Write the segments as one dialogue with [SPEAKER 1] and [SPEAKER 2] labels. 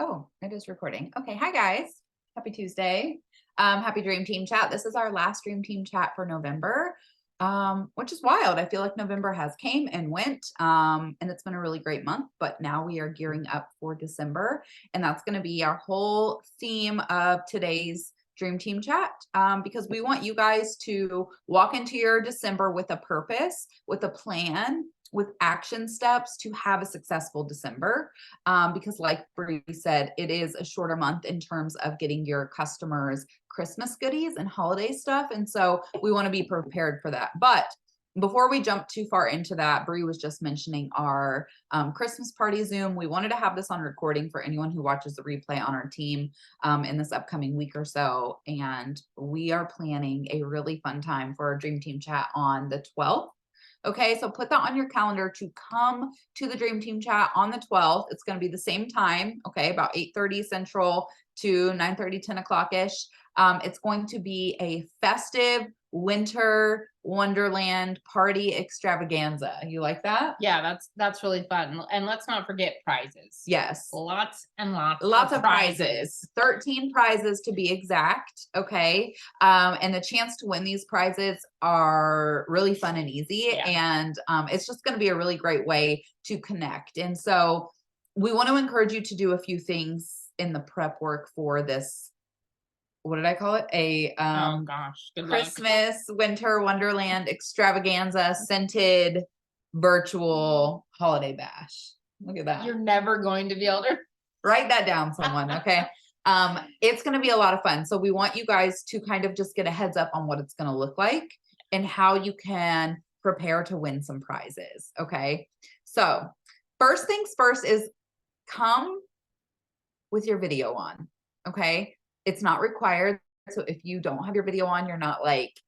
[SPEAKER 1] Oh, it is recording. Okay. Hi guys. Happy Tuesday. Happy Dream Team Chat. This is our last Dream Team Chat for November. Which is wild. I feel like November has came and went. And it's been a really great month, but now we are gearing up for December. And that's going to be our whole theme of today's Dream Team Chat. Because we want you guys to walk into your December with a purpose, with a plan, with action steps to have a successful December. Because like Bree said, it is a shorter month in terms of getting your customers Christmas goodies and holiday stuff. And so we want to be prepared for that. But before we jump too far into that, Bree was just mentioning our Christmas party Zoom. We wanted to have this on recording for anyone who watches the replay on our team in this upcoming week or so. And we are planning a really fun time for our Dream Team Chat on the 12th. Okay, so put that on your calendar to come to the Dream Team Chat on the 12th. It's going to be the same time, okay, about 8:30 Central to 9:30, 10 o'clock-ish. It's going to be a festive winter wonderland party extravaganza. You like that?
[SPEAKER 2] Yeah, that's really fun. And let's not forget prizes.
[SPEAKER 1] Yes.
[SPEAKER 2] Lots and lots
[SPEAKER 1] of prizes. 13 prizes to be exact. Okay. And the chance to win these prizes are really fun and easy.
[SPEAKER 2] Yeah.
[SPEAKER 1] And it's just going to be a really great way to connect. And so we want to encourage you to do a few things in the prep work for this. What did I call it?
[SPEAKER 2] Oh gosh, good
[SPEAKER 1] Christmas winter wonderland extravaganza scented virtual holiday bash. Look at that.
[SPEAKER 2] You're never going to be able to
[SPEAKER 1] write that down, someone. Okay. It's going to be a lot of fun. So we want you guys to kind of just get a heads up on what it's going to look like and how you can prepare to win some prizes. Okay. So first things first is come with your video on. Okay. It's not required. So if you don't have your video on, you're not like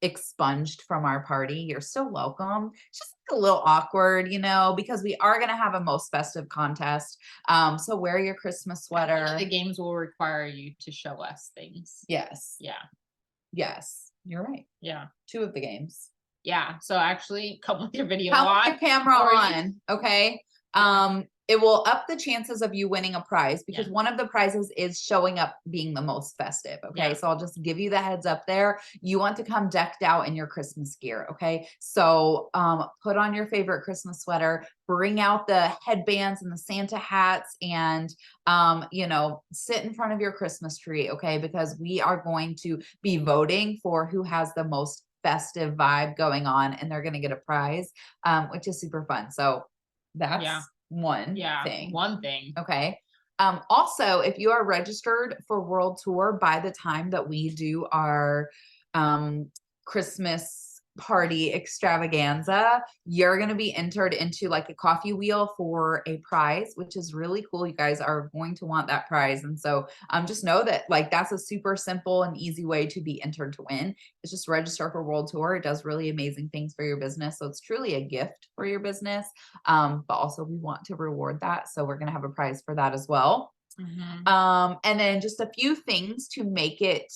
[SPEAKER 1] expunged from our party. You're still welcome. It's just like a little awkward, you know, because we are going to have a most festive contest. So wear your Christmas sweater.
[SPEAKER 2] The games will require you to show us things.
[SPEAKER 1] Yes.
[SPEAKER 2] Yeah.
[SPEAKER 1] Yes. You're right.
[SPEAKER 2] Yeah.
[SPEAKER 1] 2 of the games.
[SPEAKER 2] Yeah. So actually come with your video
[SPEAKER 1] come
[SPEAKER 2] on.
[SPEAKER 1] with your camera on. Okay. It will up the chances of you winning a prize because one of the prizes is showing up being the most festive. Okay. So I'll just give you the heads up there. You want to come decked out in your Christmas gear. Okay. So put on your favorite Christmas sweater, bring out the headbands and the Santa hats and, you know, sit in front of your Christmas tree. Okay. Because we are going to be voting for who has the most festive vibe going on and they're going to get a prize, which is super fun. So that's one thing. Okay. Also, if you are registered for World Tour by the time that we do our Christmas party extravaganza, you're going to be entered into like a coffee wheel for a prize, which is really cool. You guys are going to want that prize. And so just know that like that's a super simple and easy way to be entered to win. It's just register for World Tour. It does really amazing things for your business. So it's truly a gift for your business. But also we want to reward that. So we're going to have a prize for that as well. And then just a few things to make it,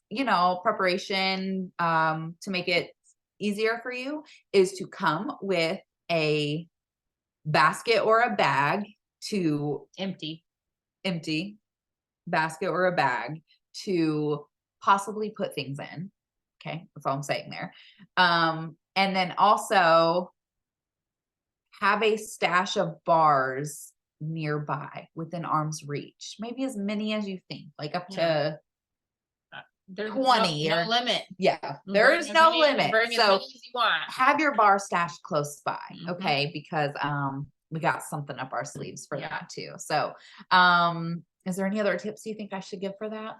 [SPEAKER 1] you know, preparation to make it easier for you is to come with a basket or a bag to empty basket or a bag to possibly put things in. Okay. That's all I'm saying there. And then also have a stash of bars nearby within arm's reach, maybe as many as you think, like up to
[SPEAKER 2] there's
[SPEAKER 1] 20
[SPEAKER 2] no limit.
[SPEAKER 1] There is no limit. So
[SPEAKER 2] want.
[SPEAKER 1] have your bar stash close by. Okay. Because we got something up our sleeves for that too. So is there any other tips you think I should give for that?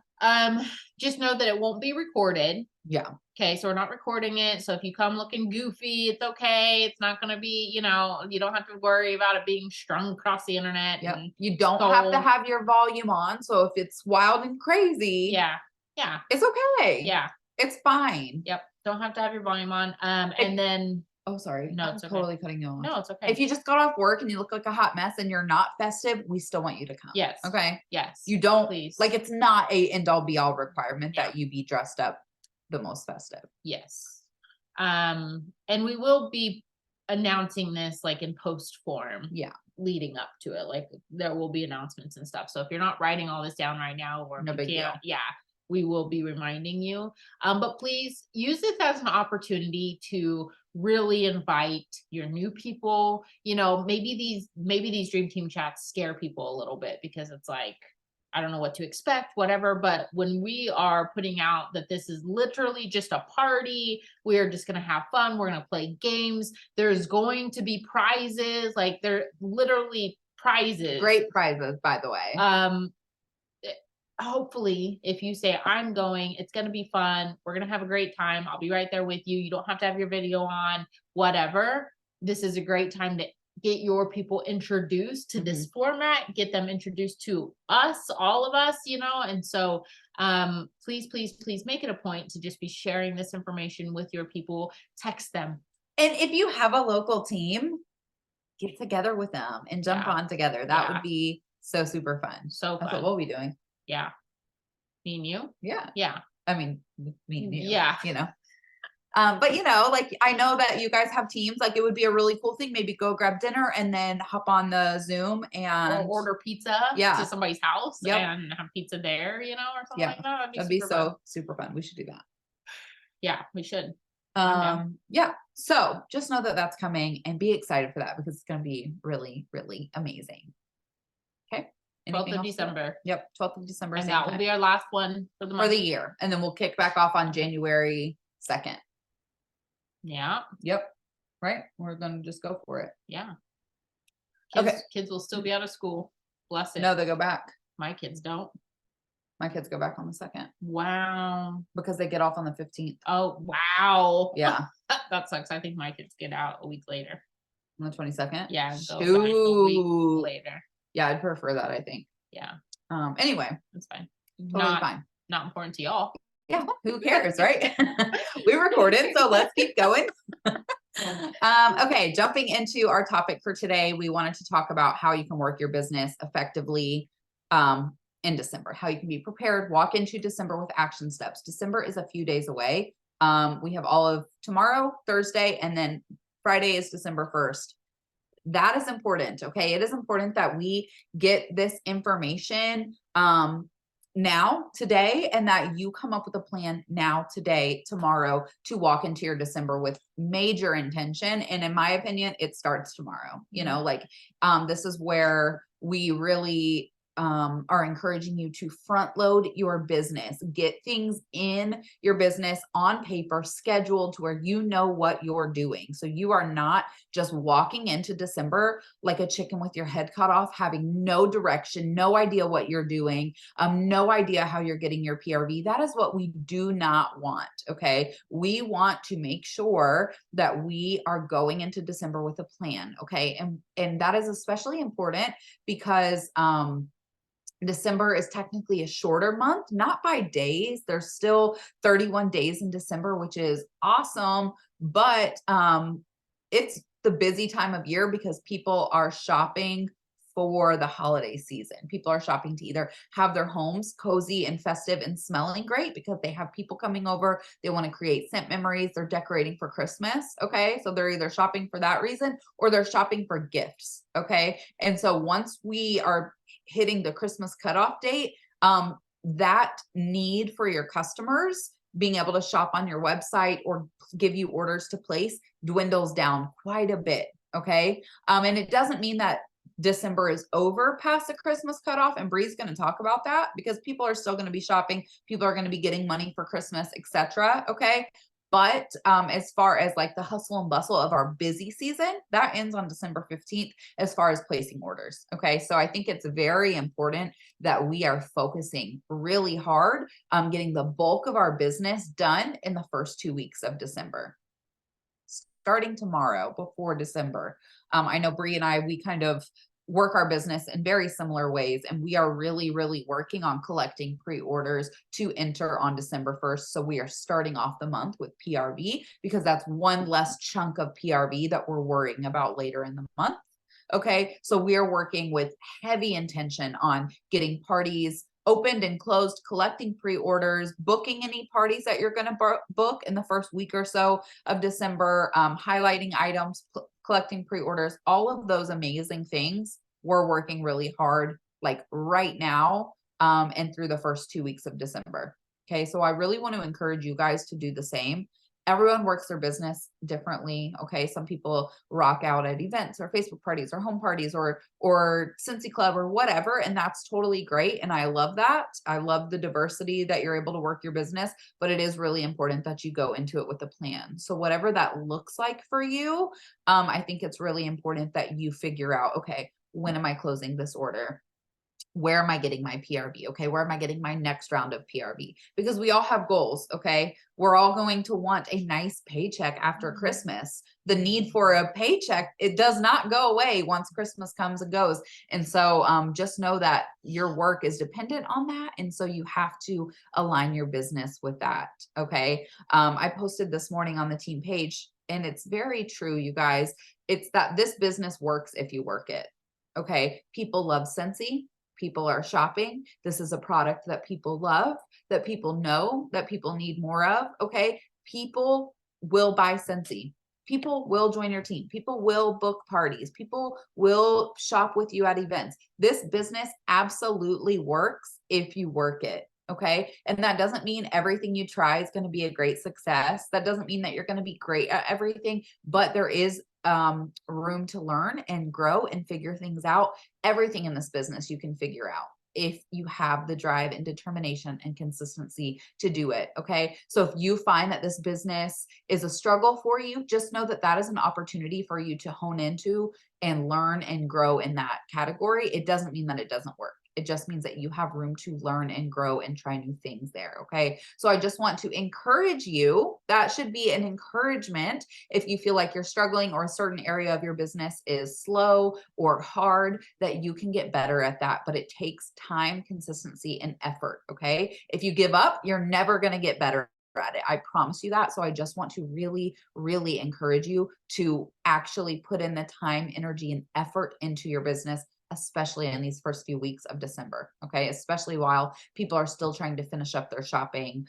[SPEAKER 2] Just know that it won't be recorded.
[SPEAKER 1] Yeah.
[SPEAKER 2] Okay. So we're not recording it. So if you come looking goofy, it's okay. It's not going to be, you know, you don't have to worry about it being strung across the internet.
[SPEAKER 1] Yep. You don't have to have your volume on. So if it's wild and crazy.
[SPEAKER 2] Yeah.
[SPEAKER 1] It's okay.
[SPEAKER 2] Yeah.
[SPEAKER 1] It's fine.
[SPEAKER 2] Yep. Don't have to have your volume on. And then.
[SPEAKER 1] Oh, sorry.
[SPEAKER 2] No,
[SPEAKER 1] it's totally cutting you off.
[SPEAKER 2] No, it's okay.
[SPEAKER 1] If you just got off work and you look like a hot mess and you're not festive, we still want you to come.
[SPEAKER 2] Yes.
[SPEAKER 1] Okay.
[SPEAKER 2] Yes.
[SPEAKER 1] You don't
[SPEAKER 2] please.
[SPEAKER 1] Like it's not a end all be all requirement that you be dressed up the most festive.
[SPEAKER 2] Yes. And we will be announcing this like in post form.
[SPEAKER 1] Yeah.
[SPEAKER 2] Leading up to it. Like there will be announcements and stuff. So if you're not writing all this down right now, or
[SPEAKER 1] No
[SPEAKER 2] if
[SPEAKER 1] big
[SPEAKER 2] you
[SPEAKER 1] deal.
[SPEAKER 2] can't, yeah, we will be reminding you. But please use this as an opportunity to really invite your new people. You know, maybe these dream team chats scare people a little bit because it's like, I don't know what to expect, whatever. But when we are putting out that this is literally just a party, we're just going to have fun, we're going to play games, there's going to be prizes, like they're literally prizes.
[SPEAKER 1] Great prizes, by the way.
[SPEAKER 2] Hopefully, if you say, I'm going, it's going to be fun, we're going to have a great time, I'll be right there with you. You don't have to have your video on, whatever. This is a great time to get your people introduced to this format, get them introduced to us, all of us, you know. And so please make it a point to just be sharing this information with your people. Text them.
[SPEAKER 1] And if you have a local team, get together with them and jump on together. That would be so super fun.
[SPEAKER 2] So
[SPEAKER 1] that's
[SPEAKER 2] fun.
[SPEAKER 1] what we'll be doing.
[SPEAKER 2] Yeah. Me and you.
[SPEAKER 1] Yeah. I mean, me and you.
[SPEAKER 2] Yeah.
[SPEAKER 1] You know. But you know, like I know that you guys have teams. Like it would be a really cool thing. Maybe go grab dinner and then hop on the Zoom and
[SPEAKER 2] or order pizza to somebody's house and have pizza there, you know, or something like that.
[SPEAKER 1] That'd be so super fun. We should do that.
[SPEAKER 2] Yeah, we should.
[SPEAKER 1] Yeah. So just know that that's coming and be excited for that because it's going to be really, really amazing. Okay.
[SPEAKER 2] 12th of December.
[SPEAKER 1] Yep. 12th of December.
[SPEAKER 2] And that will be our last one for the month.
[SPEAKER 1] For the year. And then we'll kick back off on January 2nd.
[SPEAKER 2] Yeah.
[SPEAKER 1] Yep. Right. We're going to just go for it.
[SPEAKER 2] Yeah. Kids will still be out of school. Bless it.
[SPEAKER 1] No, they go back.
[SPEAKER 2] My kids don't.
[SPEAKER 1] My kids go back on the 2nd.
[SPEAKER 2] Wow.
[SPEAKER 1] Because they get off on the 15th.
[SPEAKER 2] Oh, wow.
[SPEAKER 1] Yeah.
[SPEAKER 2] That sucks. I think my kids get out a week later.
[SPEAKER 1] On the 22nd?
[SPEAKER 2] Yeah. Go back a week later.
[SPEAKER 1] Yeah, I'd prefer that, I think.
[SPEAKER 2] Yeah.
[SPEAKER 1] Anyway.
[SPEAKER 2] That's fine.
[SPEAKER 1] Totally fine.
[SPEAKER 2] Not important to y'all.
[SPEAKER 1] Yeah, who cares, right? We recorded, so let's keep going. Okay, jumping into our topic for today, we wanted to talk about how you can work your business effectively in December, how you can be prepared, walk into December with action steps. December is a few days away. We have all of tomorrow, Thursday, and then Friday is December 1st. That is important, okay? It is important that we get this information now, today, and that you come up with a plan now, today, tomorrow to walk into your December with major intention. And in my opinion, it starts tomorrow. You know, like this is where we really are encouraging you to front load your business, get things in your business on paper, scheduled to where you know what you're doing. So you are not just walking into December like a chicken with your head cut off, having no direction, no idea what you're doing, no idea how you're getting your PRV. That is what we do not want. Okay. We want to make sure that we are going into December with a plan. Okay. And that is especially important because, December is technically a shorter month, not by days. There's still 31 days in December, which is awesome, but it's the busy time of year because people are shopping for the holiday season. People are shopping to either have their homes cozy and festive and smelling great because they have people coming over. They want to create scent memories. They're decorating for Christmas. Okay. So they're either shopping for that reason or they're shopping for gifts. Okay. And so once we are hitting the Christmas cutoff date, that need for your customers being able to shop on your website or give you orders to place dwindles down quite a bit. Okay. And it doesn't mean that December is over past the Christmas cutoff, and Bree's going to talk about that because people are still going to be shopping. People are going to be getting money for Christmas, etc. Okay. But as far as like the hustle and bustle of our busy season, that ends on December 15th as far as placing orders. Okay. So I think it's very important that we are focusing really hard on getting the bulk of our business done in the first 2 weeks of December. Starting tomorrow before December. I know Bree and I, we kind of work our business in very similar ways, and we are really, really working on collecting pre-orders to enter on December 1st. So we are starting off the month with PRV because that's one less chunk of PRV that we're worrying about later in the month. Okay. So we are working with heavy intention on getting parties opened and closed, collecting pre-orders, booking any parties that you're going to book in the first week or so of December, highlighting items, collecting pre-orders, all of those amazing things. We're working really hard, like right now, and through the first 2 weeks of December. Okay. So I really want to encourage you guys to do the same. Everyone works their business differently. Okay. Some people rock out at events or Facebook parties or home parties or Scentsy Club or whatever. And that's totally great. And I love that. I love the diversity that you're able to work your business, but it is really important that you go into it with a plan. So whatever that looks like for you, I think it's really important that you figure out, okay, when am I closing this order? Where am I getting my PRV? Okay. Where am I getting my next round of PRV? Because we all have goals. Okay. We're all going to want a nice paycheck after Christmas. The need for a paycheck, it does not go away once Christmas comes and goes. And so just know that your work is dependent on that. And so you have to align your business with that. Okay. I posted this morning on the team page, and it's very true, you guys. It's that this business works if you work it. Okay. People love Scentsy. People are shopping. This is a product that people love, that people know, that people need more of. Okay. People will buy Scentsy. People will join your team. People will book parties. People will shop with you at events. This business absolutely works if you work it. Okay. And that doesn't mean everything you try is going to be a great success. That doesn't mean that you're going to be great at everything, but there is room to learn and grow and figure things out. Everything in this business you can figure out if you have the drive and determination and consistency to do it. Okay. So if you find that this business is a struggle for you, just know that that is an opportunity for you to hone into and learn and grow in that category. It doesn't mean that it doesn't work. It just means that you have room to learn and grow and try new things there. Okay. So I just want to encourage you. That should be an encouragement if you feel like you're struggling or a certain area of your business is slow or hard, that you can get better at that. But it takes time, consistency, and effort. Okay. If you give up, you're never going to get better at it. I promise you that. So I just want to really, really encourage you to actually put in the time, energy, and effort into your business, especially in these first few weeks of December. Okay. Especially while people are still trying to finish up their shopping,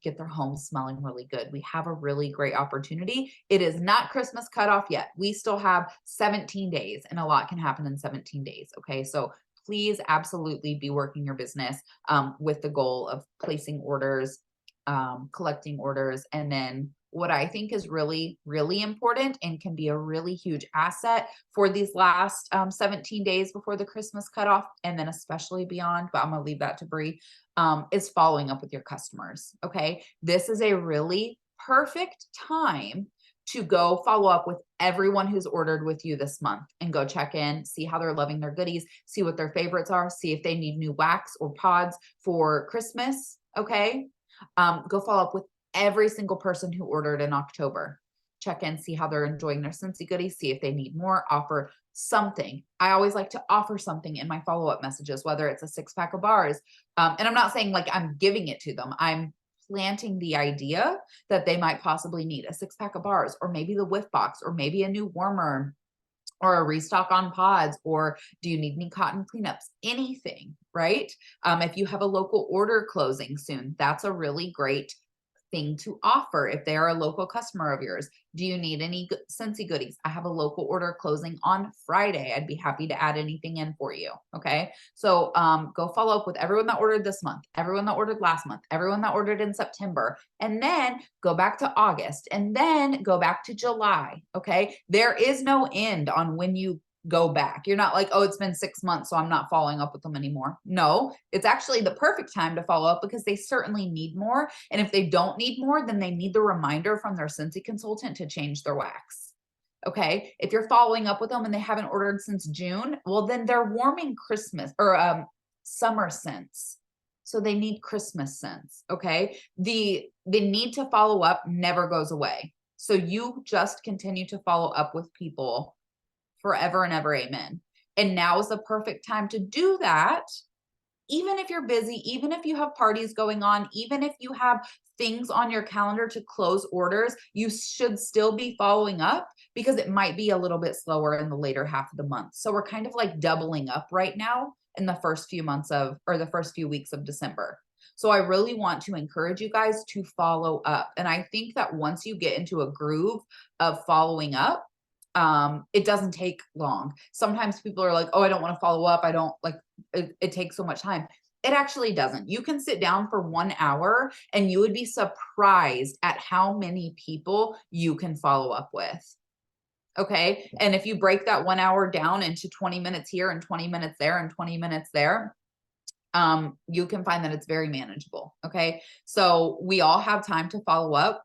[SPEAKER 1] get their homes smelling really good. We have a really great opportunity. It is not Christmas cutoff yet. We still have 17 days, and a lot can happen in 17 days. Okay. So please absolutely be working your business with the goal of placing orders, collecting orders, and then what I think is really, really important and can be a really huge asset for these last 17 days before the Christmas cutoff, and then especially beyond, but I'm going to leave that to Bree, is following up with your customers. Okay. This is a really perfect time to go follow up with everyone who's ordered with you this month and go check in, see how they're loving their goodies, see what their favorites are, see if they need new wax or pods for Christmas. Okay. Go follow up with every single person who ordered in October. Check in, see how they're enjoying their Scentsy goodies, see if they need more, offer something. I always like to offer something in my follow-up messages, whether it's a 6-pack of bars. And I'm not saying like I'm giving it to them. I'm planting the idea that they might possibly need a 6-pack of bars, or maybe the whiff box, or maybe a new warmer, or a restock on pods, or do you need any cotton cleanups? Anything, right? If you have a local order closing soon, that's a really great thing to offer if they are a local customer of yours. Do you need any Scentsy goodies? I have a local order closing on Friday. I'd be happy to add anything in for you. Okay. So go follow up with everyone that ordered this month, everyone that ordered last month, everyone that ordered in September, and then go back to August, and then go back to July. Okay. There is no end on when you go back. You're not like, oh, it's been 6 months, so I'm not following up with them anymore. No, it's actually the perfect time to follow up because they certainly need more. And if they don't need more, then they need the reminder from their Scentsy consultant to change their wax. Okay. If you're following up with them and they haven't ordered since June, well, then they're warming Christmas or summer scents. So they need Christmas scents. Okay. The need to follow up never goes away. So you just continue to follow up with people forever and ever. Amen. And now is the perfect time to do that. Even if you're busy, even if you have parties going on, even if you have things on your calendar to close orders, you should still be following up because it might be a little bit slower in the later half of the month. So we're kind of like doubling up right now in the first few months of, or the first few weeks of December. So I really want to encourage you guys to follow up. And I think that once you get into a groove of following up, It doesn't take long. Sometimes people are like, oh, I don't want to follow up. I don't like it takes so much time. It actually doesn't. You can sit down for 1 hour and you would be surprised at how many people you can follow up with. Okay. And if you break that 1 hour down into 20 minutes here and 20 minutes there and 20 minutes there, you can find that it's very manageable. Okay. So we all have time to follow up,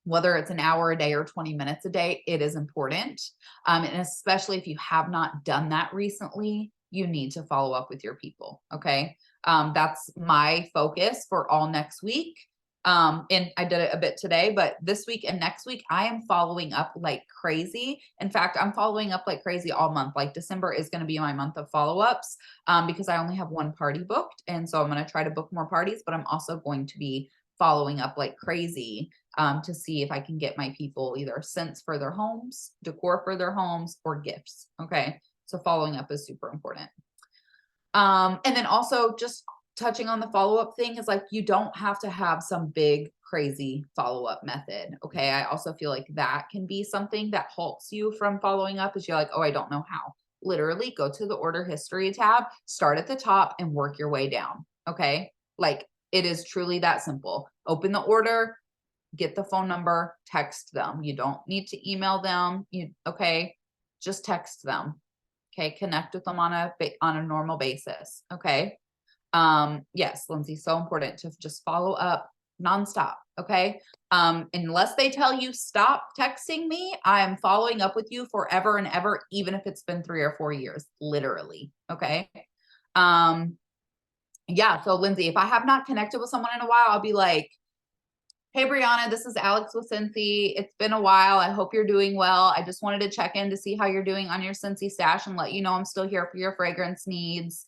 [SPEAKER 1] whether it's an hour a day or 20 minutes a day. It is important. And especially if you have not done that recently, you need to follow up with your people. Okay. That's my focus for all next week. And I did it a bit today, but this week and next week, I am following up like crazy. In fact, I'm following up like crazy all month. Like December is going to be my month of follow-ups, because I only have one party booked. And so I'm going to try to book more parties, but I'm also going to be following up like crazy, to see if I can get my people either scents for their homes, decor for their homes, or gifts. Okay. So following up is super important. And then also just touching on the follow-up thing is like, you don't have to have some big crazy follow-up method. Okay. I also feel like that can be something that halts you from following up, is you're like, oh, I don't know how. Literally go to the order history tab, start at the top and work your way down. Okay. Like it is truly that simple. Open the order, get the phone number, text them. You don't need to email them. Okay. Just text them. Okay. Connect with them on a normal basis. Okay. Yes, Lindsay, so important to just follow up nonstop. Okay. Unless they tell you stop texting me, I am following up with you forever and ever, even if it's been 3 or 4 years, literally. Okay. Yeah. So Lindsay, if I have not connected with someone in a while, I'll be like, hey, Brianna, this is Alex with Scentsy. It's been a while. I hope you're doing well. I just wanted to check in to see how you're doing on your Scentsy stash and let you know I'm still here for your fragrance needs.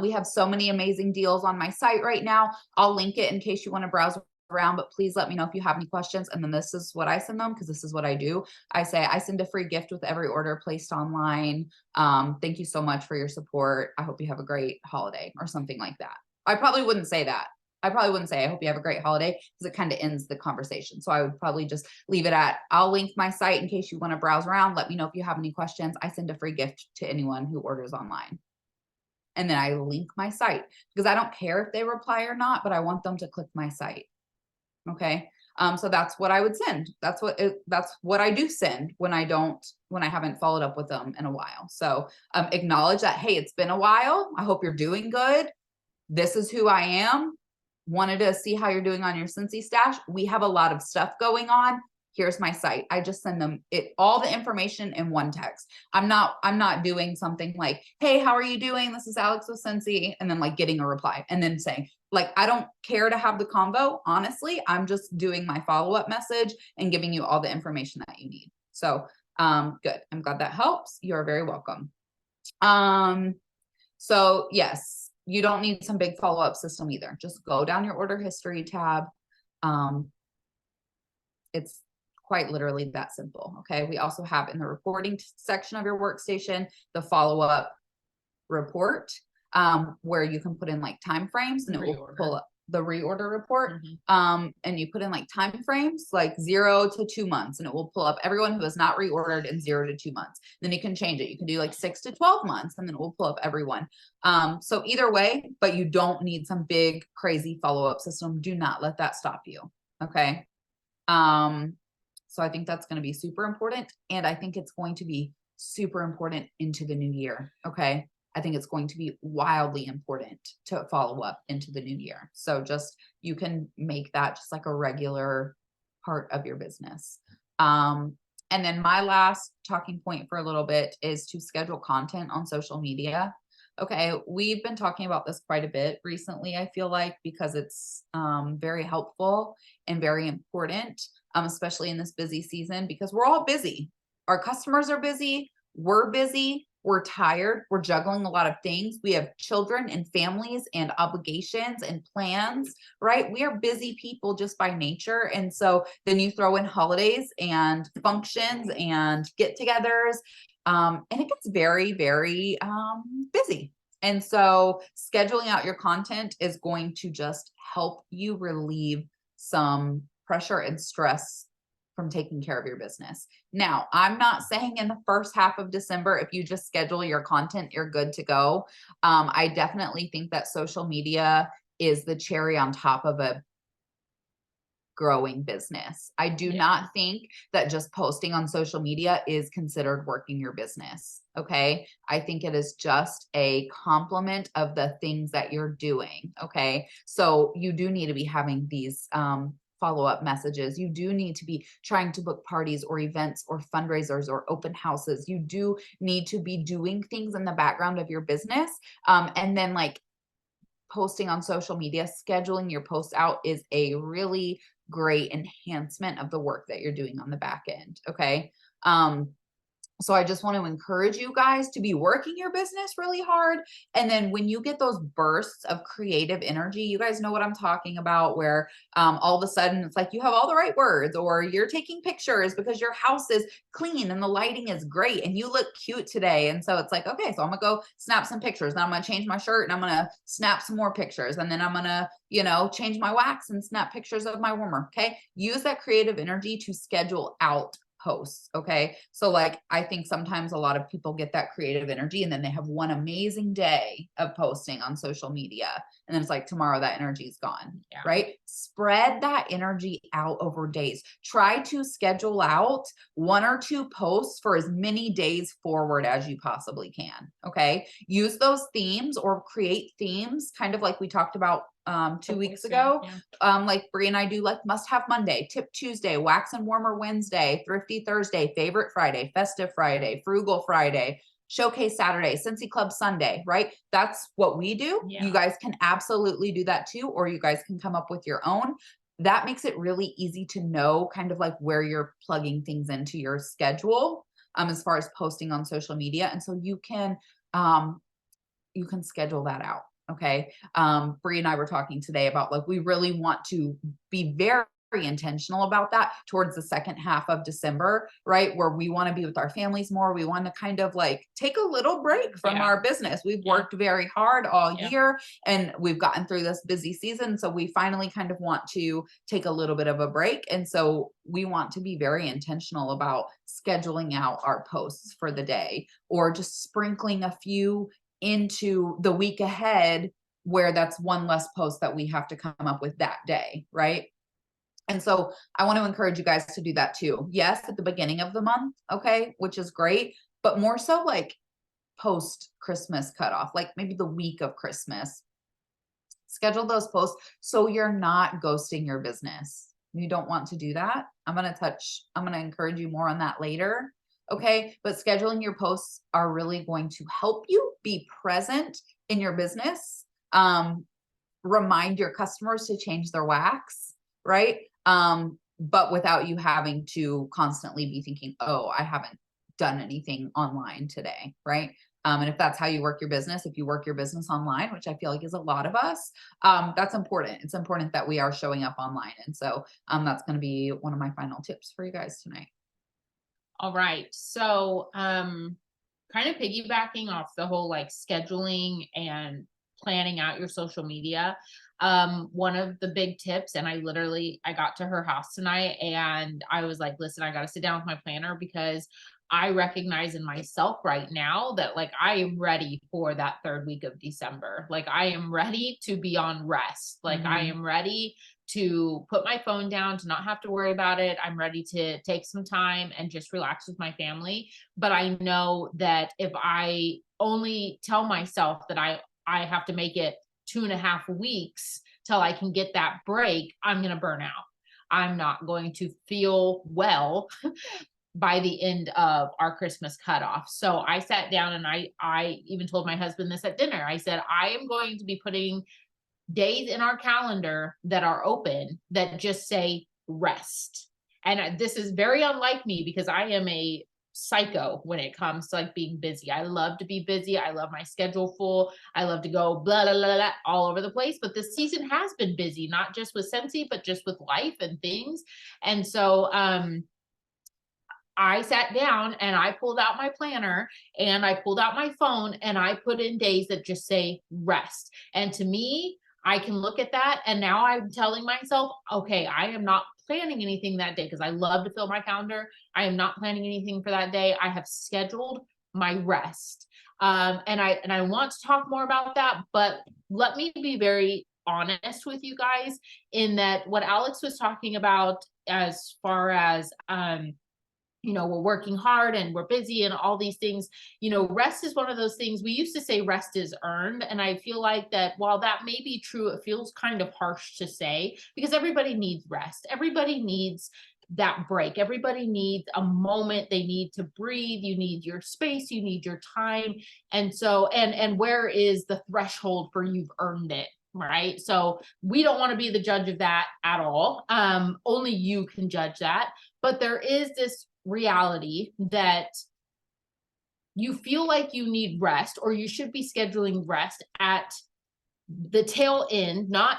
[SPEAKER 1] We have so many amazing deals on my site right now. I'll link it in case you want to browse around, but please let me know if you have any questions. And then this is what I send them, because this is what I do. I say I send a free gift with every order placed online. Thank you so much for your support. I hope you have a great holiday, or something like that. I probably wouldn't say that. I probably wouldn't say I hope you have a great holiday, because it kind of ends the conversation. So I would probably just leave it at, I'll link my site in case you want to browse around. Let me know if you have any questions. I send a free gift to anyone who orders online. And then I link my site, because I don't care if they reply or not, but I want them to click my site. Okay. So that's what I would send. That's what I do send when I haven't followed up with them in a while. So acknowledge that, hey, it's been a while. I hope you're doing good. This is who I am. Wanted to see how you're doing on your Scentsy stash. We have a lot of stuff going on. Here's my site. I just send them all the information in one text. I'm not doing something like, hey, how are you doing? This is Alex with Scentsy. And then like getting a reply and then saying, like, I don't care to have the convo. Honestly, I'm just doing my follow-up message and giving you all the information that you need. So good. I'm glad that helps. You're very welcome. So yes, you don't need some big follow-up system either. Just go down your order history tab. It's quite literally that simple. Okay. We also have in the reporting section of your workstation, the follow-up report, where you can put in like time frames and it will pull up the reorder report. And you put in like time frames, like 0 to 2 months, and it will pull up everyone who has not reordered in 0 to 2 months. Then you can change it. You can do like 6 to 12 months, and then it will pull up everyone. So either way, but you don't need some big crazy follow-up system. Do not let that stop you. Okay. So I think that's going to be super important. And I think it's going to be super important into the new year. Okay. I think it's going to be wildly important to follow up into the new year. So just, you can make that just like a regular part of your business. And then my last talking point for a little bit is to schedule content on social media. Okay. We've been talking about this quite a bit recently, I feel like, because it's very helpful and very important, especially in this busy season, because we're all busy. Our customers are busy. We're busy. We're tired. We're juggling a lot of things. We have children and families and obligations and plans, right? We are busy people just by nature. And so then you throw in holidays and functions and get-togethers, and it gets very, very busy. And so scheduling out your content is going to just help you relieve some pressure and stress from taking care of your business. Now, I'm not saying in the first half of December, if you just schedule your content, you're good to go. I definitely think that social media is the cherry on top of a growing business. I do
[SPEAKER 2] Yeah.
[SPEAKER 1] not think that just posting on social media is considered working your business. Okay. I think it is just a complement of the things that you're doing. Okay. So you do need to be having these follow-up messages. You do need to be trying to book parties or events or fundraisers or open houses. You do need to be doing things in the background of your business. And then like posting on social media, scheduling your posts out is a really great enhancement of the work that you're doing on the back end. Okay. So I just want to encourage you guys to be working your business really hard. And then when you get those bursts of creative energy, you guys know what I'm talking about, where all of a sudden it's like you have all the right words, or you're taking pictures because your house is clean and the lighting is great and you look cute today. And so it's like, okay, so I'm going to go snap some pictures. Then I'm going to change my shirt and I'm going to snap some more pictures. And then I'm going to, change my wax and snap pictures of my warmer. Okay. Use that creative energy to schedule out posts. Okay. So like I think sometimes a lot of people get that creative energy and then they have one amazing day of posting on social media. And then it's like tomorrow that energy is gone.
[SPEAKER 2] Yeah.
[SPEAKER 1] Right. Spread that energy out over days. Try to schedule out 1 or 2 posts for as many days forward as you possibly can. Okay. Use those themes or create themes, kind of like we talked about 2 weeks ago.
[SPEAKER 2] Yeah.
[SPEAKER 1] Like Brie and I do like must have Monday, tip Tuesday, wax and warmer Wednesday, thrifty Thursday, favorite Friday, festive Friday, frugal Friday, showcase Saturday, Scentsy Club Sunday, right? That's what we do.
[SPEAKER 2] Yeah.
[SPEAKER 1] You guys can absolutely do that too, or you guys can come up with your own. That makes it really easy to know kind of like where you're plugging things into your schedule as far as posting on social media. And so you can schedule that out. Okay. Bree and I were talking today about like, we really want to be very intentional about that towards the second half of December, right? Where we want to be with our families more. We want to kind of like take a little break from
[SPEAKER 2] Yeah.
[SPEAKER 1] our business. We've
[SPEAKER 2] Yeah.
[SPEAKER 1] worked very hard all
[SPEAKER 2] Yeah.
[SPEAKER 1] year and we've gotten through this busy season. So we finally kind of want to take a little bit of a break. And so we want to be very intentional about scheduling out our posts for the day, or just sprinkling a few into the week ahead, where that's one less post that we have to come up with that day, right? And so I want to encourage you guys to do that too. Yes, at the beginning of the month, okay, which is great, but more so like post Christmas cutoff, like maybe the week of Christmas. Schedule those posts so you're not ghosting your business. You don't want to do that. I'm going to encourage you more on that later. Okay. But scheduling your posts are really going to help you be present in your business. Remind your customers to change their wax, right? But without you having to constantly be thinking, oh, I haven't done anything online today, right? And if that's how you work your business, if you work your business online, which I feel like is a lot of us, that's important. It's important that we are showing up online. And so that's going to be one of my final tips for you guys tonight.
[SPEAKER 2] All right. So, kind of piggybacking off the whole like scheduling and planning out your social media. One of the big tips, and I got to her house tonight and I was like, listen, I got to sit down with my planner because I recognize in myself right now that like I am ready for that third week of December. Like I am ready to be on rest. Like I am ready to put my phone down, to not have to worry about it. I'm ready to take some time and just relax with my family. But I know that if I only tell myself that I have to make it 2.5 weeks till I can get that break, I'm going to burn out. I'm not going to feel well by the end of our Christmas cutoff. So I sat down and I even told my husband this at dinner. I said, I am going to be putting days in our calendar that are open that just say rest. And this is very unlike me because I am a psycho when it comes to like being busy. I love to be busy. I love my schedule full. I love to go blah, blah, blah, blah all over the place. But this season has been busy, not just with Scentsy, but just with life and things. And so, I sat down and I pulled out my planner and I pulled out my phone and I put in days that just say rest. And to me, I can look at that and now I'm telling myself, okay, I am not planning anything that day because I love to fill my calendar. I am not planning anything for that day. I have scheduled my rest. And I want to talk more about that, but let me be very honest with you guys in that what Alex was talking about as far as we're working hard and we're busy and all these things. Rest is one of those things. We used to say rest is earned. And I feel like that while that may be true, it feels kind of harsh to say because everybody needs rest. Everybody needs that break. Everybody needs a moment. They need to breathe. You need your space. You need your time. And so, and where is the threshold for you've earned it? Right. So we don't want to be the judge of that at all. Only you can judge that. But there is this reality that you feel like you need rest or you should be scheduling rest at the tail end, not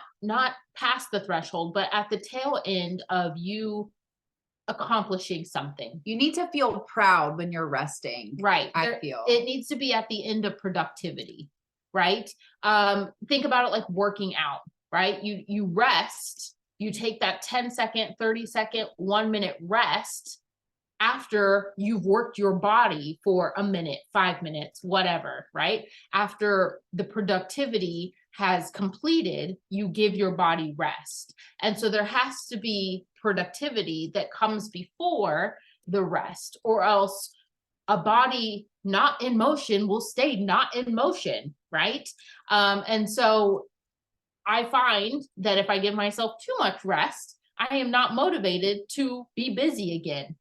[SPEAKER 2] past the threshold, but at the tail end of you accomplishing something.
[SPEAKER 1] You need to feel proud when you're resting.
[SPEAKER 2] Right.
[SPEAKER 1] I feel
[SPEAKER 2] it needs to be at the end of productivity, right? Think about it like working out, right? You rest, you take that 10-second, 30-second, 1-minute rest after you've worked your body for a minute, 5 minutes, whatever, right? After the productivity has completed, you give your body rest. And so there has to be productivity that comes before the rest, or else a body not in motion will stay not in motion, right? And so I find that if I give myself too much rest, I am not motivated to be busy again.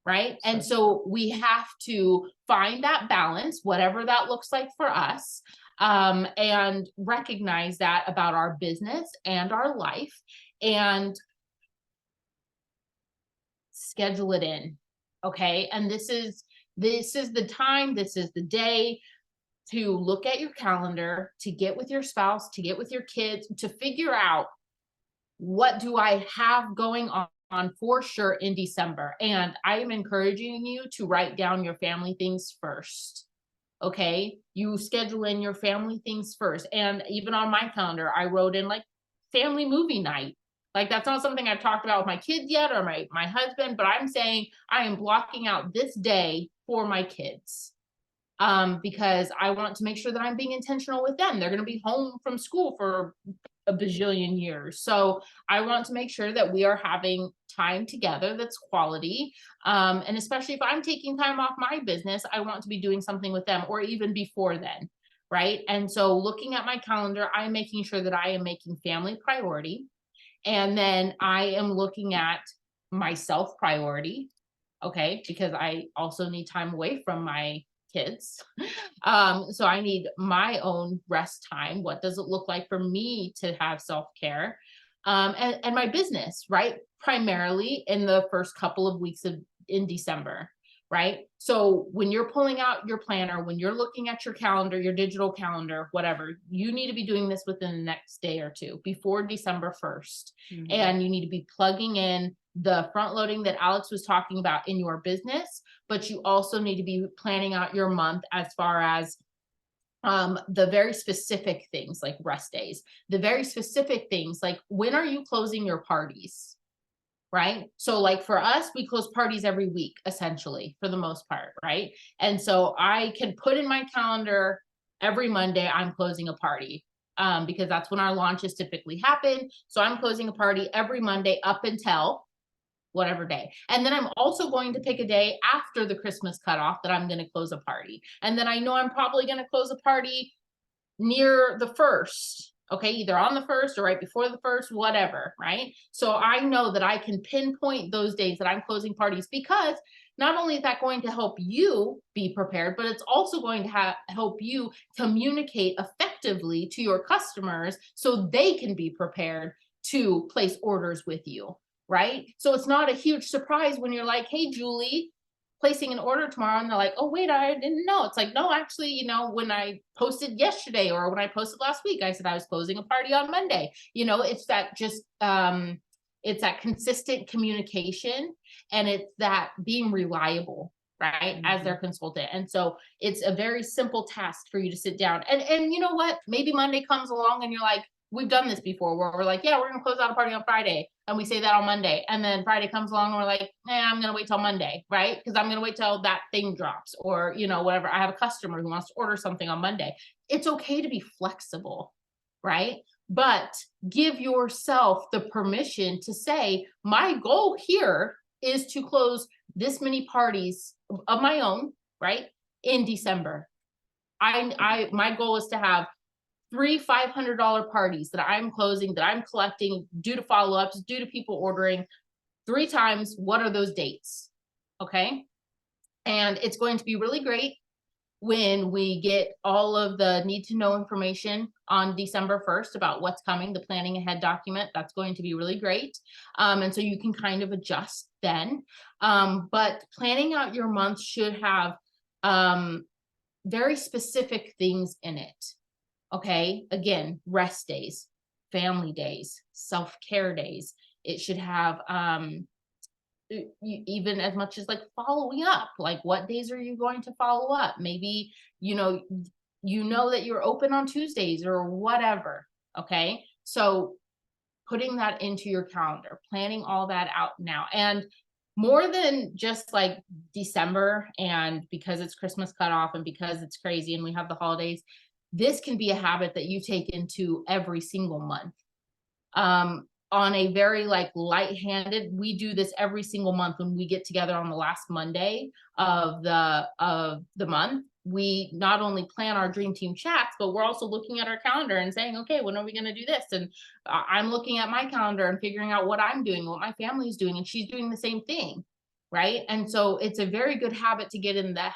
[SPEAKER 2] Right. And so we have to find that balance, whatever that looks like for us, and recognize that about our business and our life and schedule it in. Okay. And this is the time, this is the day to look at your calendar, to get with your spouse, to get with your kids, to figure out what do I have going on for sure in December. And I am encouraging you to write down your family things first. Okay. You schedule in your family things first. And even on my calendar, I wrote in like family movie night. Like that's not something I've talked about with my kids yet or my husband, but I'm saying I am blocking out this day for my kids. Because I want to make sure that I'm being intentional with them. They're going to be home from school for a bajillion years. So I want to make sure that we are having time together that's quality. And especially if I'm taking time off my business, I want to be doing something with them or even before then. Right. And so looking at my calendar, I'm making sure that I am making family priority. And then I am looking at myself priority. Okay. Because I also need time away from my kids. So I need my own rest time. What does it look like for me to have self-care? And my business, right? Primarily in the first couple of weeks in December, right? So when you're pulling out your planner, when you're looking at your calendar, your digital calendar, whatever, you need to be doing this within the next day or two before December 1st.
[SPEAKER 1] Mhm.
[SPEAKER 2] And you need to be plugging in the front loading that Alex was talking about in your business, but you also need to be planning out your month as far as the very specific things like rest days, the very specific things like when are you closing your parties? Right. So like for us, we close parties every week, essentially, for the most part. Right. And so I can put in my calendar every Monday, I'm closing a party. Because that's when our launches typically happen. So I'm closing a party every Monday up until whatever day. And then I'm also going to pick a day after the Christmas cutoff that I'm going to close a party. And then I know I'm probably going to close a party near the 1st. Okay, either on the 1st or right before the 1st, whatever, right? So I know that I can pinpoint those days that I'm closing parties because not only is that going to help you be prepared, but it's also going to help you communicate effectively to your customers so they can be prepared to place orders with you, right? So it's not a huge surprise when you're like, hey, Julie, placing an order tomorrow, and they're like, oh wait, I didn't know. It's like, no, actually, when I posted yesterday or when I posted last week, I said I was closing a party on Monday. It's that just it's that consistent communication, and it's that being reliable, right, as their consultant. And so it's a very simple task for you to sit down and you know what, maybe Monday comes along and you're like, we've done this before where we're like, yeah, we're gonna close out a party on Friday, and we say that on Monday, and then Friday comes along and we're like, I'm gonna wait till Monday, right? Because I'm gonna wait till that thing drops, or whatever. I have a customer who wants to order something on Monday. It's okay to be flexible, right? But give yourself the permission to say, my goal here is to close this many parties of my own, right, in December. My goal is to have 3 $500 parties that I'm closing, that I'm collecting due to follow-ups, due to people ordering 3 times. What are those dates? Okay. And it's going to be really great when we get all of the need to know information on December 1st about what's coming, the planning ahead document. That's going to be really great. And so you can kind of adjust then. But planning out your month should have very specific things in it. Okay. Again, rest days, family days, self-care days. It should have even as much as like following up, like what days are you going to follow up? Maybe that you're open on Tuesdays or whatever. Okay. So putting that into your calendar, planning all that out now. And more than just like December, and because it's Christmas cutoff and because it's crazy and we have the holidays, this can be a habit that you take into every single month. On a very like light-handed, we do this every single month when we get together on the last Monday of the month. We not only plan our dream team chats, but we're also looking at our calendar and saying, okay, when are we going to do this? And I'm looking at my calendar and figuring out what I'm doing, what my family's doing, and she's doing the same thing, right? And so it's a very good habit to get in the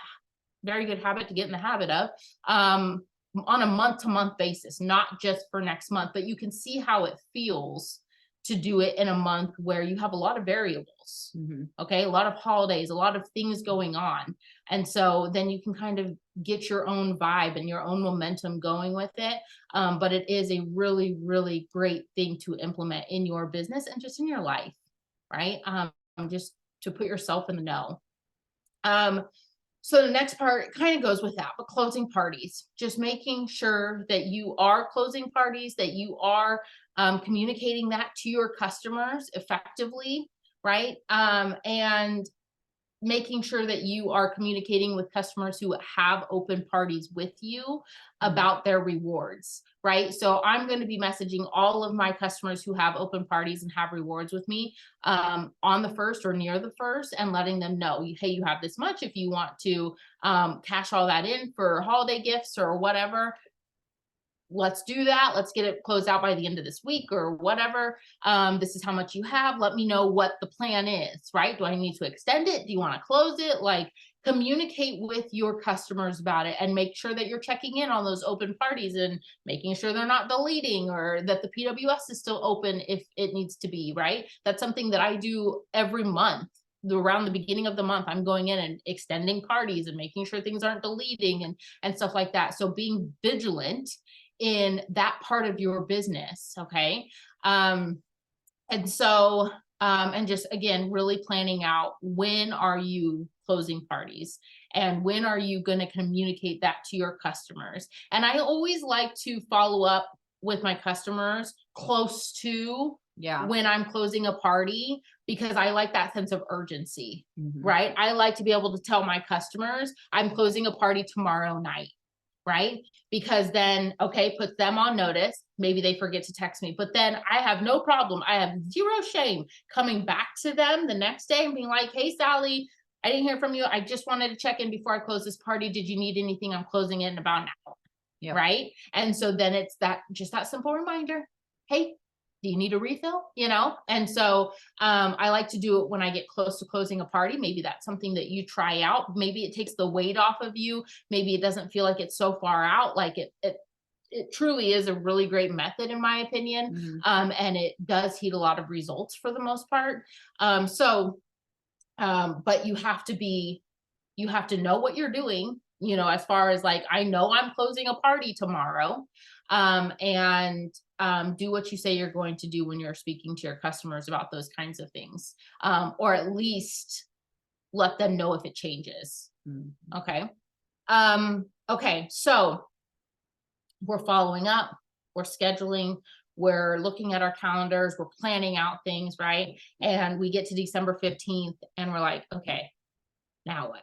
[SPEAKER 2] habit of, on a month-to-month basis, not just for next month, but you can see how it feels to do it in a month where you have a lot of variables. Okay. A lot of holidays, a lot of things going on. And so then you can kind of get your own vibe and your own momentum going with it. But it is a really, really great thing to implement in your business and just in your life, right? Just to put yourself in the know. So the next part kind of goes with that, but closing parties, just making sure that you are closing parties, that you are communicating that to your customers effectively, right? And making sure that you are communicating with customers who have open parties with you about their rewards, right? So I'm going to be messaging all of my customers who have open parties and have rewards with me on the 1st or near the 1st, and letting them know, hey, you have this much if you want to cash all that in for holiday gifts or whatever. Let's do that. Let's get it closed out by the end of this week or whatever. This is how much you have. Let me know what the plan is, right? Do I need to extend it? Do you want to close it? Like, communicate with your customers about it and make sure that you're checking in on those open parties and making sure they're not deleting, or that the PWS is still open if it needs to be, right? That's something that I do every month. Around the beginning of the month, I'm going in and extending parties and making sure things aren't deleting and stuff like that. So being vigilant in that part of your business. Okay. And so, and just again, really planning out, when are you closing parties and when are you going to communicate that to your customers? And I always like to follow up with my customers close to when I'm closing a party, because I like that sense of urgency, right? I like to be able to tell my customers I'm closing a party tomorrow night, right? Because then, okay, puts them on notice. Maybe they forget to text me, but then I have no problem. I have zero shame coming back to them the next day and being like, hey, Sally, I didn't hear from you. I just wanted to check in before I close this party. Did you need anything? I'm closing it in about an hour. Right. And so then it's just that simple reminder. Hey, do you need a refill? And so I like to do it when I get close to closing a party. Maybe that's something that you try out. Maybe it takes the weight off of you. Maybe it doesn't feel like it's so far out. Like it truly is a really great method, in my opinion. And it does heat a lot of results for the most part. But you have to know what you're doing, as far as like, I know I'm closing a party tomorrow. And do what you say you're going to do when you're speaking to your customers about those kinds of things, or at least let them know if it changes. Okay. Okay. So we're following up, we're scheduling, we're looking at our calendars, we're planning out things, right? And we get to December 15th and we're like, okay, now what?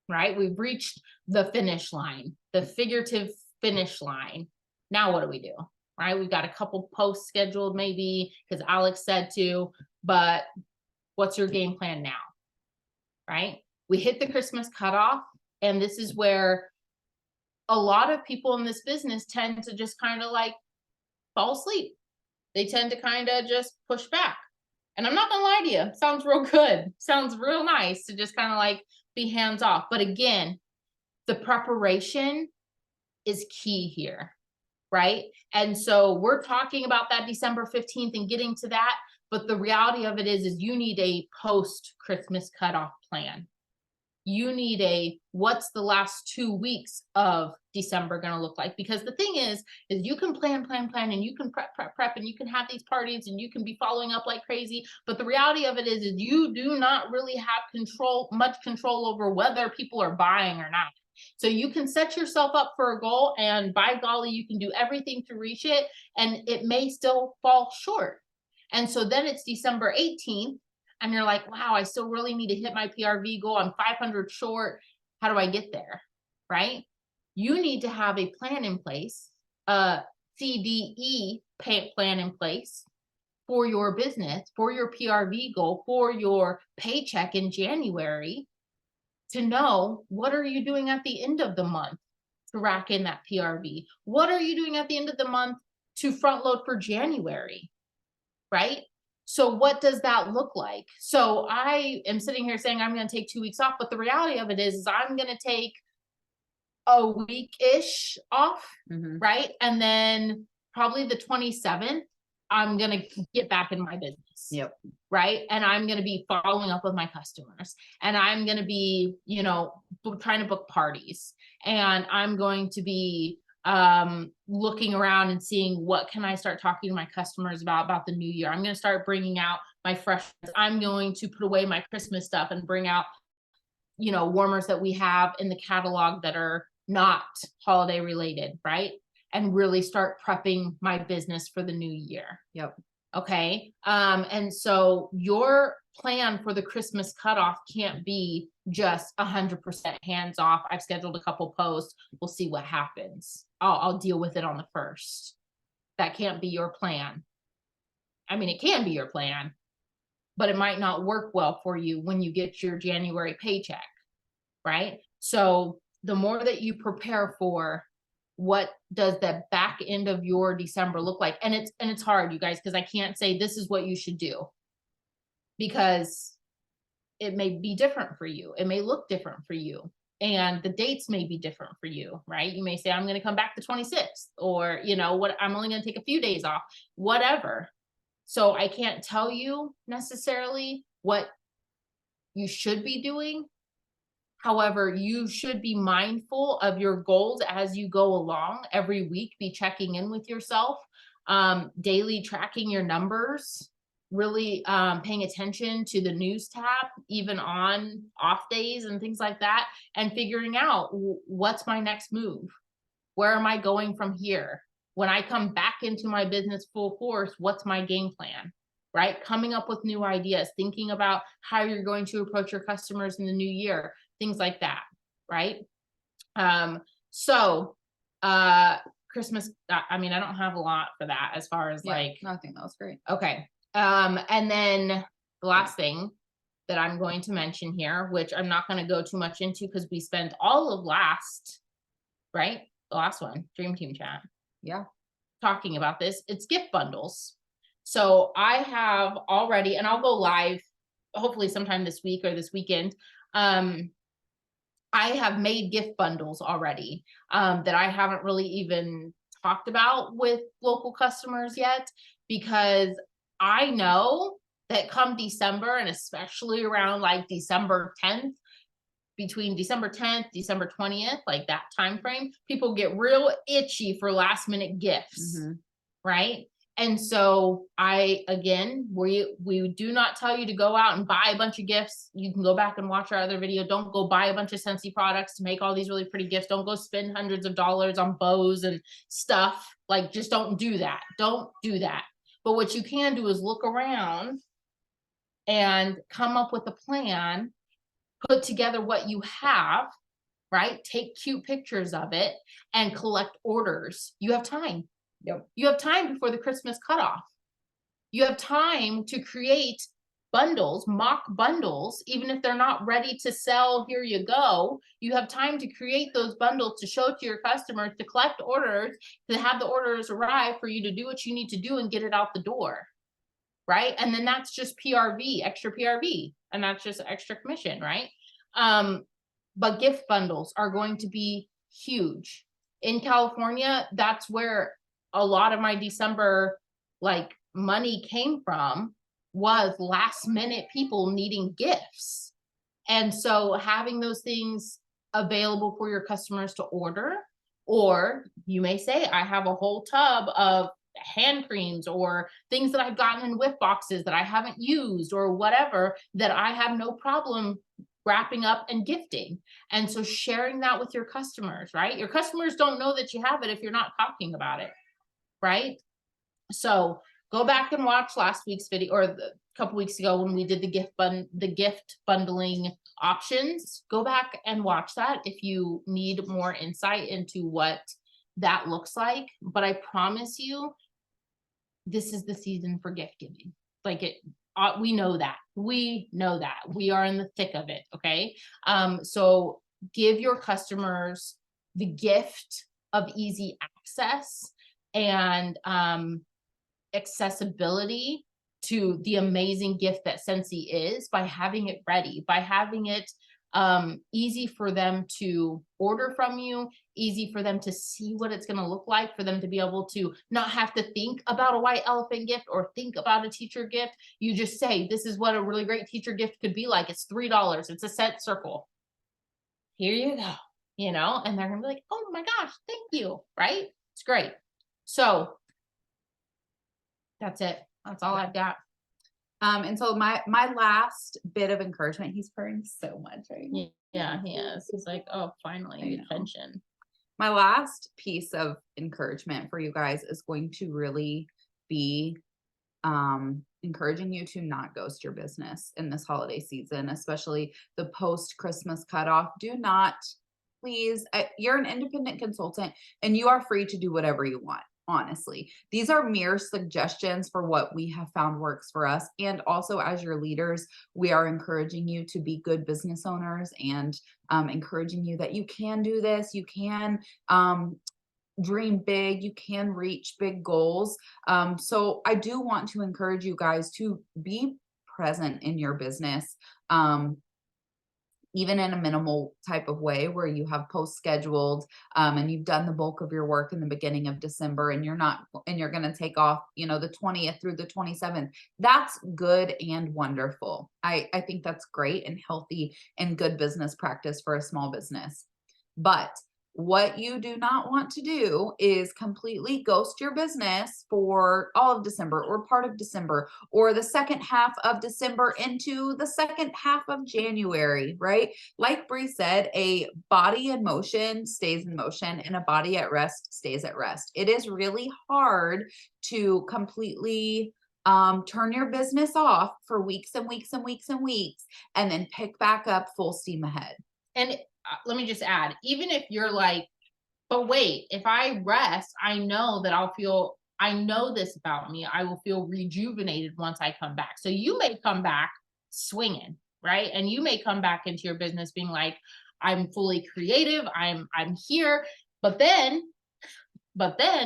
[SPEAKER 2] Right? We've reached the finish line, the figurative finish line. Now what do we do? Right? We've got a couple posts scheduled maybe because Alex said to, but what's your game plan now? Right? We hit the Christmas cutoff, and this is where a lot of people in this business tend to just kind of like fall asleep. They tend to kind of just push back. And I'm not gonna lie to you, sounds real good. Sounds real nice to just kind of like be hands off. But again, the preparation is key here, right? And so we're talking about that December 15th and getting to that. But the reality of it is you need a post Christmas cutoff plan. You need a what's the last 2 weeks of December going to look like? Because the thing is you can plan, and you can prep, and you can have these parties and you can be following up like crazy. But the reality of it is you do not really have much control over whether people are buying or not. So you can set yourself up for a goal, and by golly, you can do everything to reach it, and it may still fall short. And so then it's December 18th. And you're like, wow, I still really need to hit my PRV goal. I'm 500 short. How do I get there? Right? You need to have a plan in place, a CDE plan in place for your business, for your PRV goal, for your paycheck in January, to know what are you doing at the end of the month to rack in that PRV? What are you doing at the end of the month to front load for January? Right? So what does that look like? So I am sitting here saying I'm going to take 2 weeks off, but the reality of it is I'm going to take a week-ish off, right? And then probably the 27th, I'm going to get back in my business.
[SPEAKER 1] Yep.
[SPEAKER 2] Right. And I'm going to be following up with my customers, and I'm going to be, trying to book parties, and I'm going to be looking around and seeing what can I start talking to my customers about the new year. I'm going to start bringing out my fresh. I'm going to put away my Christmas stuff and bring out, warmers that we have in the catalog that are not holiday related, right? And really start prepping my business for the new year.
[SPEAKER 1] Yep.
[SPEAKER 2] Okay. And so your plan for the Christmas cutoff can't be just 100% hands off. I've scheduled a couple posts. We'll see what happens. I'll deal with it on the 1st. That can't be your plan. I mean, it can be your plan, but it might not work well for you when you get your January paycheck, right? So the more that you prepare for, what does the back end of your December look like? And it's hard, you guys, because I can't say this is what you should do, because it may be different for you. It may look different for you. And the dates may be different for you, right? You may say, I'm going to come back the 26th, or, what, I'm only going to take a few days off, whatever. So I can't tell you necessarily what you should be doing. However, you should be mindful of your goals as you go along. Every week, be checking in with yourself, daily tracking your numbers, really paying attention to the news tab, even on off days and things like that, and figuring out what's my next move? Where am I going from here? When I come back into my business full force, what's my game plan? Right? Coming up with new ideas, thinking about how you're going to approach your customers in the new year, things like that. Right? So Christmas, I mean, I don't have a lot for that as far as
[SPEAKER 1] I think that was great.
[SPEAKER 2] Okay. And then the last thing that I'm going to mention here, which I'm not going to go too much into because we spent all of the last one, Dream Team Chat.
[SPEAKER 1] Yeah.
[SPEAKER 2] Talking about this. It's gift bundles. So I have already, and I'll go live hopefully sometime this week or this weekend. I have made gift bundles already that I haven't really even talked about with local customers yet, because I know that come December, and especially around like December 10th, between December 10th, December 20th, like that time frame, people get real itchy for last minute gifts, right? And so we do not tell you to go out and buy a bunch of gifts. You can go back and watch our other video. Don't go buy a bunch of Scentsy products to make all these really pretty gifts. Don't go spend hundreds of dollars on bows and stuff. Like, just don't do that. Don't do that. But what you can do is look around and come up with a plan, put together what you have, right? Take cute pictures of it and collect orders. You have time.
[SPEAKER 1] Yep.
[SPEAKER 2] You have time before the Christmas cutoff. You have time to create bundles, mock bundles, even if they're not ready to sell, here you go. You have time to create those bundles to show to your customers, to collect orders, to have the orders arrive for you to do what you need to do and get it out the door. Right. And then that's just PRV, extra PRV, and that's just extra commission, right? But gift bundles are going to be huge. In California, that's where a lot of my December like money came from, was last minute people needing gifts. And so having those things available for your customers to order, or you may say, I have a whole tub of hand creams or things that I've gotten in whip boxes that I haven't used or whatever, that I have no problem wrapping up and gifting. And so sharing that with your customers, right? Your customers don't know that you have it if you're not talking about it, right? So go back and watch last week's video, or the couple weeks ago when we did the gift bundling options. Go back and watch that if you need more insight into what that looks like. But I promise you, this is the season for gift giving. Like we know that. We know that. We are in the thick of it. Okay. So give your customers the gift of easy access and accessibility to the amazing gift that Scentsy is, by having it ready, by having it easy for them to order from you, easy for them to see what it's going to look like, for them to be able to not have to think about a white elephant gift or think about a teacher gift. You just say, this is what a really great teacher gift could be like. It's $3. It's a scent circle. Here you go. You know, and they're going to be like, oh my gosh, thank you. Right? It's great. So that's it. That's all I've got.
[SPEAKER 1] And so my last bit of encouragement, he's purring so much right now.
[SPEAKER 2] Yeah, he is. He's like, oh, finally, attention.
[SPEAKER 1] My last piece of encouragement for you guys is going to really be encouraging you to not ghost your business in this holiday season, especially the post-Christmas cutoff. Do not, please, you're an independent consultant and you are free to do whatever you want. Honestly, these are mere suggestions for what we have found works for us. And also, as your leaders, we are encouraging you to be good business owners and encouraging you that you can do this. You can dream big. You can reach big goals. So I do want to encourage you guys to be present in your business. Even in a minimal type of way where you have post scheduled and you've done the bulk of your work in the beginning of December and you're going to take off, the 20th through the 27th. That's good and wonderful. I think that's great and healthy and good business practice for a small business. But what you do not want to do is completely ghost your business for all of December or part of December or the second half of December into the second half of January, right? Like Bree said, a body in motion stays in motion and a body at rest stays at rest. It is really hard to completely turn your business off for weeks and weeks and weeks and weeks and then pick back up full steam ahead.
[SPEAKER 2] And let me just add, even if you're like, but wait, if I rest, I know this about me. I will feel rejuvenated once I come back. So you may come back swinging, right? And you may come back into your business being like, I'm fully creative. I'm here. But then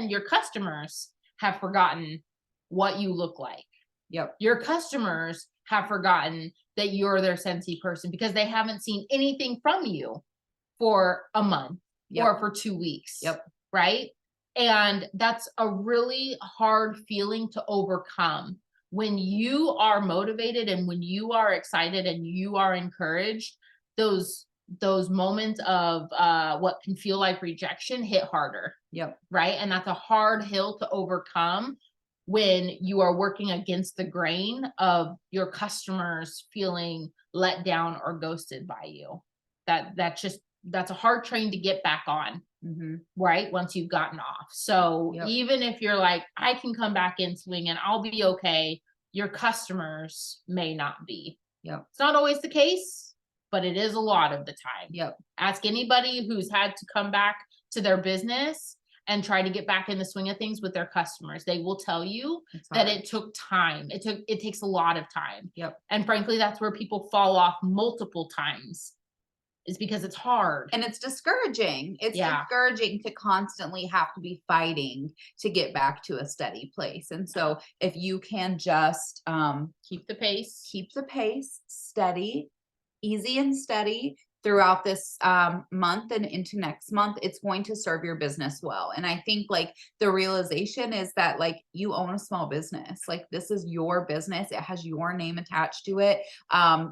[SPEAKER 2] your customers have forgotten what you look like.
[SPEAKER 1] Yep.
[SPEAKER 2] Your customers have forgotten that you're their Scentsy person because they haven't seen anything from you for a month or for 2 weeks.
[SPEAKER 1] Yep.
[SPEAKER 2] Right. And that's a really hard feeling to overcome when you are motivated and when you are excited and you are encouraged. Those moments of what can feel like rejection hit harder.
[SPEAKER 1] Yep.
[SPEAKER 2] Right. And that's a hard hill to overcome. when you are working against the grain of your customers feeling let down or ghosted by you. That's a hard train to get back on,
[SPEAKER 1] Mhm.
[SPEAKER 2] right? Once you've gotten off. So
[SPEAKER 1] Yep.
[SPEAKER 2] even if you're like, I can come back in swing and I'll be okay, your customers may not be.
[SPEAKER 1] Yep.
[SPEAKER 2] It's not always the case, but it is a lot of the time.
[SPEAKER 1] Yep.
[SPEAKER 2] Ask anybody who's had to come back to their business and try to get back in the swing of things with their customers. They will tell you
[SPEAKER 1] It's
[SPEAKER 2] that
[SPEAKER 1] hard.
[SPEAKER 2] it took time. It takes a lot of time.
[SPEAKER 1] Yep.
[SPEAKER 2] And frankly, that's where people fall off multiple times, is because it's hard.
[SPEAKER 1] And it's discouraging. It's
[SPEAKER 2] Yeah.
[SPEAKER 1] discouraging to constantly have to be fighting to get back to a steady place. And so if you can just
[SPEAKER 2] Keep the pace.
[SPEAKER 1] keep the pace steady, easy and steady throughout this month and into next month, it's going to serve your business well. And I think like the realization is that like you own a small business, like this is your business, it has your name attached to it.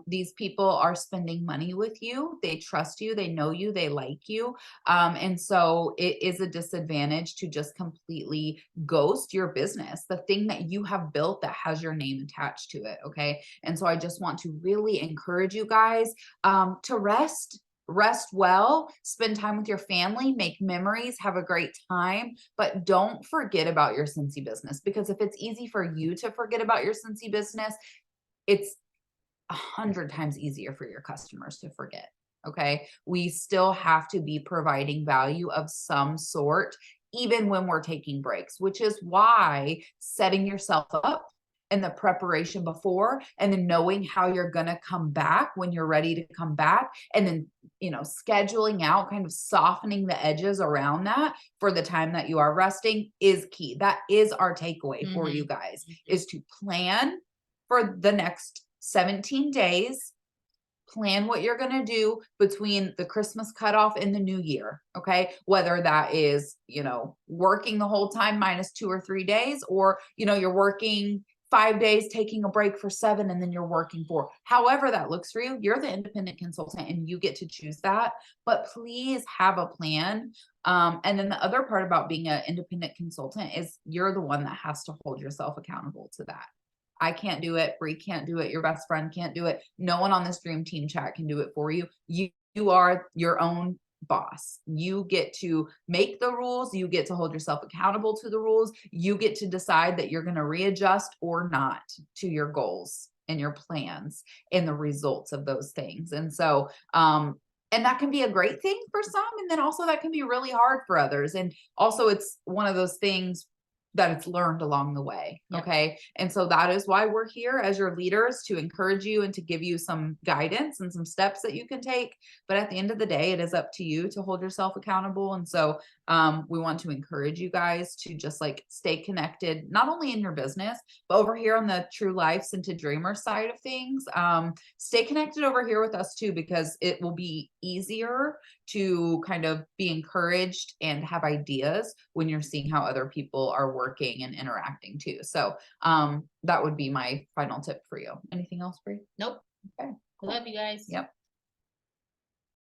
[SPEAKER 1] These people are spending money with you, they trust you, they know you, they like you. And so it is a disadvantage to just completely ghost your business, the thing that you have built that has your name attached to it. Okay. And so I just want to really encourage you guys to rest well, spend time with your family, make memories, have a great time, but don't forget about your Scentsy business, because if it's easy for you to forget about your Scentsy business, it's 100 times easier for your customers to forget. Okay. We still have to be providing value of some sort, even when we're taking breaks, which is why setting yourself up and the preparation before, and then knowing how you're going to come back when you're ready to come back, and then, scheduling out, kind of softening the edges around that for the time that you are resting is key. That is our takeaway for you guys, is to plan for the next 17 days. Plan what you're going to do between the Christmas cutoff and the new year. Okay. Whether that is, working the whole time minus 2 or 3 days, or, you're working 5 days, taking a break for 7, and then you're working 4. However that looks for you, you're the independent consultant and you get to choose that. But please have a plan. And then the other part about being an independent consultant is you're the one that has to hold yourself accountable to that. I can't do it. Bree can't do it. Your best friend can't do it. No one on this dream team chat can do it for you. You are your own boss. You get to make the rules. You get to hold yourself accountable to the rules. You get to decide that you're going to readjust or not to your goals and your plans and the results of those things. And so, and that can be a great thing for some. And then also that can be really hard for others. And also it's one of those things that it's learned along the way.
[SPEAKER 2] Yep.
[SPEAKER 1] Okay. And so that is why we're here as your leaders, to encourage you and to give you some guidance and some steps that you can take. But at the end of the day, it is up to you to hold yourself accountable. And so we want to encourage you guys to just like stay connected, not only in your business, but over here on the True Life Scented Dreamer side of things. Stay connected over here with us too, because it will be easier to kind of be encouraged and have ideas when you're seeing how other people are working and interacting too. So that would be my final tip for you. Anything else, Bree?
[SPEAKER 2] Nope.
[SPEAKER 1] Okay.
[SPEAKER 2] Love you guys.
[SPEAKER 1] Yep.